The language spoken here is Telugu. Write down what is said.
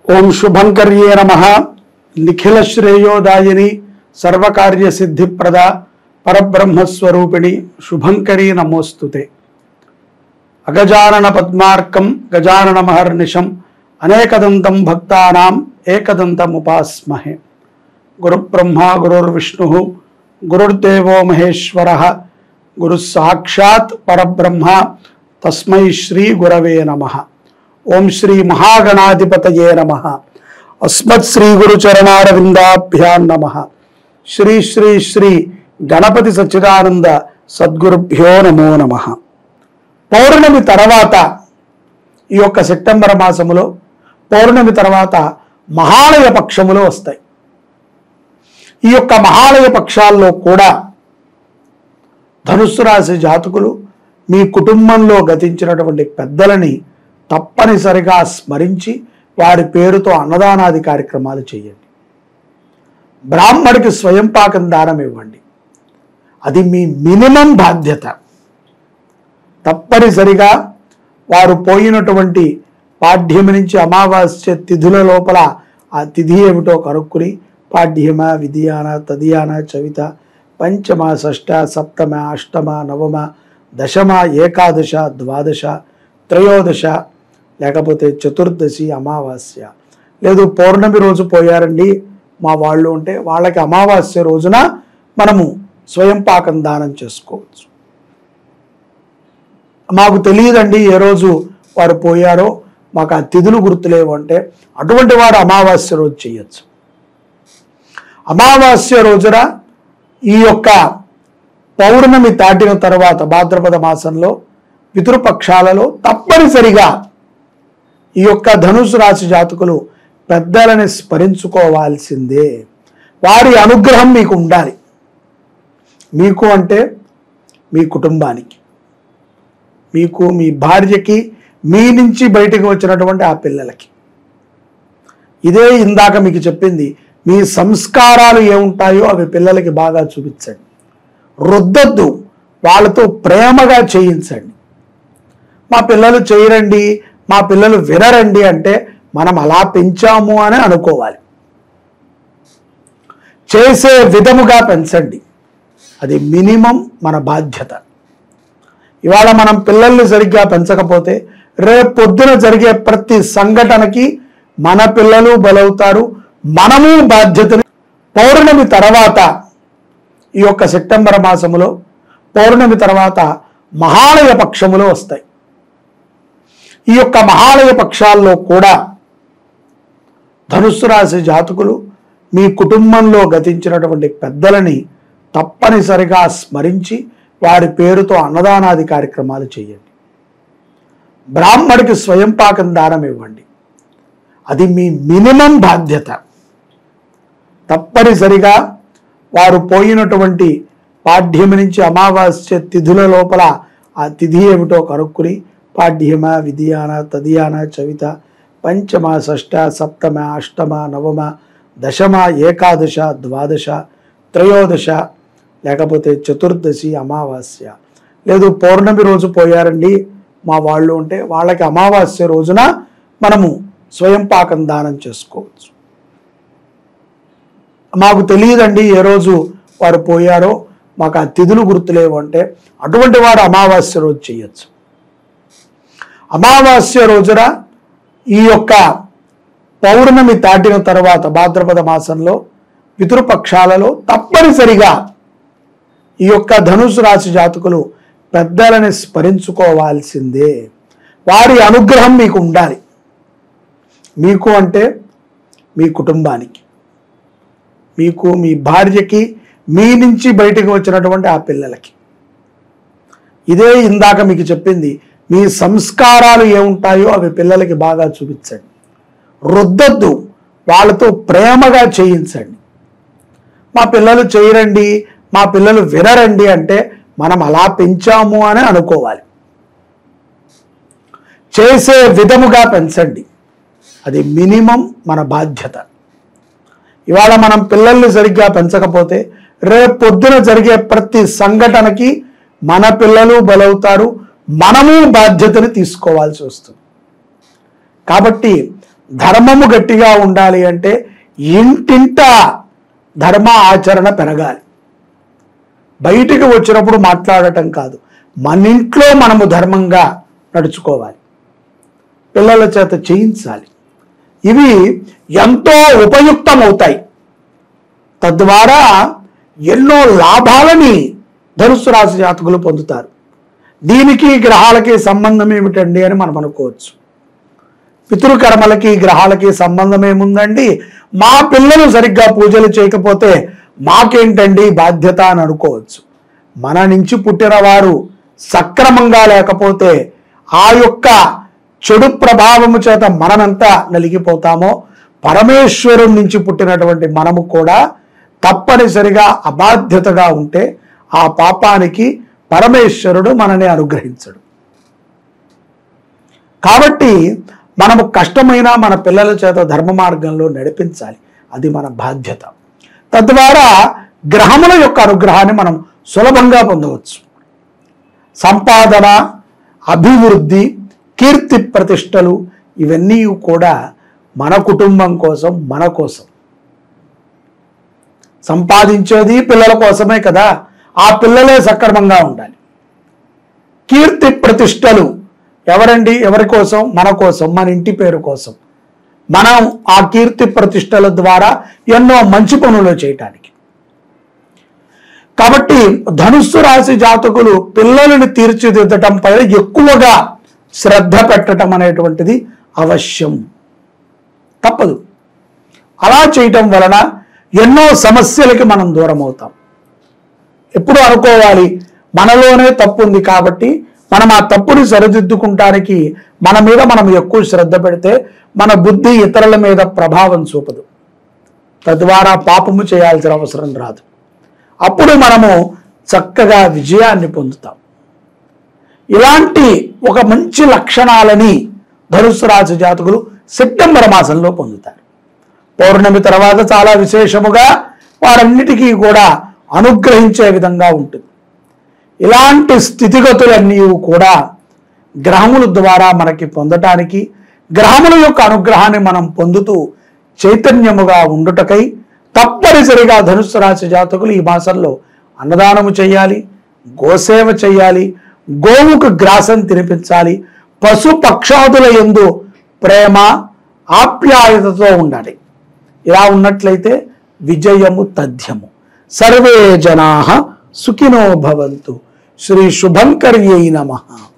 ओं शुभंकर्ये नमः। निखिल श्रेयोदायिनी सर्वकार्य सिद्धिप्रदा परब्रह्मस्वरूपिणी शुभंकरी नमोस्तुते। अगजानन पद्मार्कं गजानन महर्निशं अनेकदंतं भक्तानां एकदंतं उपास्महे। गुरुब्रह्मा गुरुर्विष्णुः गुरुर्देवो महेश्वरः गुरुस्साक्षात् परब्रह्मा तस्मै श्री गुरवे नमः। ओं श्री महागणाधिपतये नमः। अस्मत् श्री गुरुचरणारविंदाभ्यां नमः। श्री श्री श्री गणपति सच्चिदानंद सद्गुरुभ्यो नमो नमः। పౌర్ణమి తర్వాత ఈ యొక్క సెప్టెంబర్ మాసములో పౌర్ణమి తర్వాత మహాలయ పక్షములు వస్తాయి। ఈ యొక్క మహాలయ పక్షాల్లో కూడా ధనుస్సు రాశి జాతకులు మీ కుటుంబంలో గతించినటువంటి పెద్దలని తప్పనిసరిగా స్మరించి వారి పేరుతో అన్నదానాది కార్యక్రమాలు చేయండి। బ్రాహ్మడికి స్వయం పాకం దానం ఇవ్వండి। అది మీ మినిమం బాధ్యత। తప్పనిసరిగా వారు పోయినటువంటి పాడ్యమి నుంచి అమావాస్య తిథుల లోపల ఆ తిథి ఏమిటో కనుక్కుని పాడ్యమ విధియాన తదియాన చవిత పంచమ షష్ఠ సప్తమ అష్టమ నవమ దశమ ఏకాదశ ద్వాదశ త్రయోదశ లేకపోతే చతుర్దశి అమావాస్య లేదు పౌర్ణమి రోజు పోయారండి మా వాళ్ళు ఉంటే వాళ్ళకి అమావాస్య రోజున మనము స్వయం పాకం దానం చేసుకోవచ్చు। మాకు తెలియదండి ఏ రోజు వారు పోయారో మాకు ఆ తిథులు గుర్తులేవు అంటే అటువంటి వారు అమావాస్య రోజు చేయొచ్చు। అమావాస్య రోజున ఈ యొక్క పౌర్ణమి దాటిన తర్వాత భాద్రపద మాసంలో పితృపక్షాలలో తప్పనిసరిగా ఈ యొక్క ధనుసు రాశి జాతకులు పెద్దలని స్మరించుకోవాల్సిందే। వారి అనుగ్రహం మీకు ఉండాలి। మీకు అంటే మీ కుటుంబానికి, మీకు మీ భార్యకి, మీ నుంచి బయటకు వచ్చినటువంటి ఆ పిల్లలకి। ఇదే ఇందాక మీకు చెప్పింది, మీ సంస్కారాలు ఏముంటాయో అవి పిల్లలకి బాగా చూపించండి। రుద్దద్దు, వాళ్ళతో ప్రేమగా చేయించండి। మా పిల్లలు చేయరండి, మా పిల్లలు వినరండి అంటే మనం అలా పెంచాము అని అనుకోవాలి। చేసే విధముగా పెంచండి, అది మినిమం మన బాధ్యత। ఇవాళ మనం పిల్లల్ని సరిగ్గా పెంచకపోతే రేపు పొద్దున జరిగే ప్రతి సంఘటనకి మన పిల్లలు బలవుతారు, మనము బాధ్యతని। పౌర్ణమి తర్వాత ఈ యొక్క సెప్టెంబర్ మాసములో పౌర్ణమి తర్వాత మహాలయ పక్షములు వస్తాయి। ఈ యొక్క మహాలయ పక్షాల్లో కూడా ధనుస్సు రాశి జాతకులు మీ కుటుంబంలో గతించినటువంటి పెద్దలని తప్పనిసరిగా స్మరించి వారి పేరుతో అన్నదానాది కార్యక్రమాలు చేయండి। బ్రాహ్మడికి స్వయం పాకం దానం ఇవ్వండి। అది మీ మినిమం బాధ్యత। తప్పనిసరిగా వారు పోయినటువంటి పాడ్యమి నుంచి అమావాస్య తిథుల లోపల ఆ తిథి ఏమిటో కనుక్కుని పాడ్యమ విధియాన తదియాన చవిత పంచమ షష్ఠ సప్తమ అష్టమ నవమ దశమ ఏకాదశ ద్వాదశ త్రయోదశ లేకపోతే చతుర్దశి అమావాస్య లేదు పౌర్ణమి రోజు పోయారండి మా వాళ్ళు ఉంటే వాళ్ళకి అమావాస్య రోజున మనము స్వయం పాకం దానం చేసుకోవచ్చు। మాకు తెలియదండి ఏ రోజు వారు పోయారో మాకు ఆ తిథులు గుర్తులేవు అంటే అటువంటి వారు అమావాస్య రోజు చేయొచ్చు। అమావాస్య రోజున ఈ యొక్క పౌర్ణమి దాటిన తర్వాత భాద్రపద మాసంలో పితృపక్షాలలో తప్పనిసరిగా ఈ యొక్క ధనుసు రాశి జాతకులు పెద్దలని స్మరించుకోవాల్సిందే। వారి అనుగ్రహం మీకు ఉండాలి। మీకు అంటే మీ కుటుంబానికి, మీకు మీ భార్యకి, మీ నుంచి బయటకు వచ్చినటువంటి ఆ పిల్లలకి। ఇదే ఇందాక మీకు చెప్పింది, మీ సంస్కారాలు ఏముంటాయో అవి పిల్లలకి బాగా చూపించండి। రుద్దద్దు, వాళ్ళతో ప్రేమగా చేయించండి। మా పిల్లలు చేయరండి, మా పిల్లలు వినరండి అంటే మనం అలా పెంచాము అని అనుకోవాలి। చేసే విధముగా పెంచండి, అది మినిమం మన బాధ్యత। ఇవాళ మనం పిల్లల్ని సరిగ్గా పెంచకపోతే రేపు పొద్దున జరిగే ప్రతి సంఘటనకి మన పిల్లలు బలవుతారు, మనము బాధ్యతని తీసుకోవాల్సి వస్తుంది। కాబట్టి ధర్మము గట్టిగా ఉండాలి అంటే ఇంటింట ధర్మ ఆచరణ పెరగాలి. బయటికి వచ్చినప్పుడు మాట్లాడటం కాదు, మన ఇంట్లో మనము ధర్మంగా నడుచుకోవాలి, పిల్లల చేత చేయించాలి. ఇవి ఎంతో ఉపయుక్తమవుతాయి. తద్వారా ఎన్నో లాభాలని ధనుస్సు రాశి జాతకులు పొందుతారు. దీనికి గ్రహాలకి సంబంధం ఏమిటండి అని మనం అనుకోవచ్చు. పితృకర్మలకి గ్రహాలకి సంబంధం ఏముందండి? మా పిల్లలు సరిగ్గా పూజలు చేయకపోతే మాకేంటండి బాధ్యత అని అనుకోవచ్చు. మన నుంచి పుట్టిన వారు సక్రమంగా లేకపోతే ఆ యొక్క చెడు ప్రభావము చేత మనమెంతా నలిగిపోతామో, పరమేశ్వరుడి నుంచి పుట్టినటువంటి మనము కూడా తప్పనిసరిగా అబాధ్యతగా ఉంటే ఆ పాపానికి పరమేశ్వరుడు మనని అనుగ్రహించడు. కాబట్టి మనము కష్టమైన మన పిల్లల చేత ధర్మ మార్గంలో నడిపించాలి, అది మన బాధ్యత. తద్వారా గ్రహముల యొక్క అనుగ్రహాన్ని మనం సులభంగా పొందవచ్చు. సంపాదన, అభివృద్ధి, కీర్తి ప్రతిష్టలు ఇవన్నీ కూడా మన కుటుంబం కోసం, మన కోసం. సంపాదించేది పిల్లల కోసమే కదా, ఆ పిల్లలే సక్రమంగా ఉండాలి. కీర్తి ప్రతిష్టలు ఎవరండి? ఎవరి కోసం? మన కోసం, మన ఇంటి పేరు కోసం. మనం ఆ కీర్తి ప్రతిష్టల ద్వారా ఎన్నో మంచి పనులు చేయటానికి. కాబట్టి ధనుస్సు రాశి జాతకులు పిల్లలను తీర్చిదిద్దటం పైన ఎక్కువగా శ్రద్ధ పెట్టడం అనేటువంటిది అవశ్యం, తప్పదు. అలా చేయటం వలన ఎన్నో సమస్యలకి మనం దూరం అవుతాం. ఎప్పుడు అనుకోవాలి, మనలోనే తప్పు ఉంది కాబట్టి మనం ఆ తప్పుని సరిదిద్దుకుంటానికి మన మీద మనం ఎక్కువ శ్రద్ధ పెడితే మన బుద్ధి ఇతరుల మీద ప్రభావం చూపదు, తద్వారా పాపము చేయాల్సిన అవసరం రాదు. అప్పుడు మనము చక్కగా విజయాన్ని పొందుతాం. ఇలాంటి ఒక మంచి లక్షణాలని ధనుస్సు రాశి జాతకులు సెప్టెంబర్ మాసంలో పొందుతారు. పౌర్ణమి తర్వాత చాలా విశేషముగా వారన్నిటికీ కూడా అనుగ్రహించే విధంగా ఉంటుంది. ఇలాంటి స్థితిగతులన్నీ కూడా గ్రహముల ద్వారా మనకి పొందటానికి, గ్రహముల యొక్క అనుగ్రహాన్ని మనం పొందుతూ చైతన్యముగా ఉండుటకై తప్పనిసరిగా ధనుస్సు రాశి జాతకులు ఈ మాసంలో అన్నదానము చేయాలి, గోసేవ చేయాలి, గోవుకు గ్రాసం తినిపించాలి, పశు పక్షాదుల యందు ప్రేమ ఆప్యాయతతో ఉండాలి. ఇలా ఉన్నట్లయితే విజయము తథ్యము. సర్వే జనాః సుఖినో భవంతు. శ్రీ శుభంకర్యై నమః.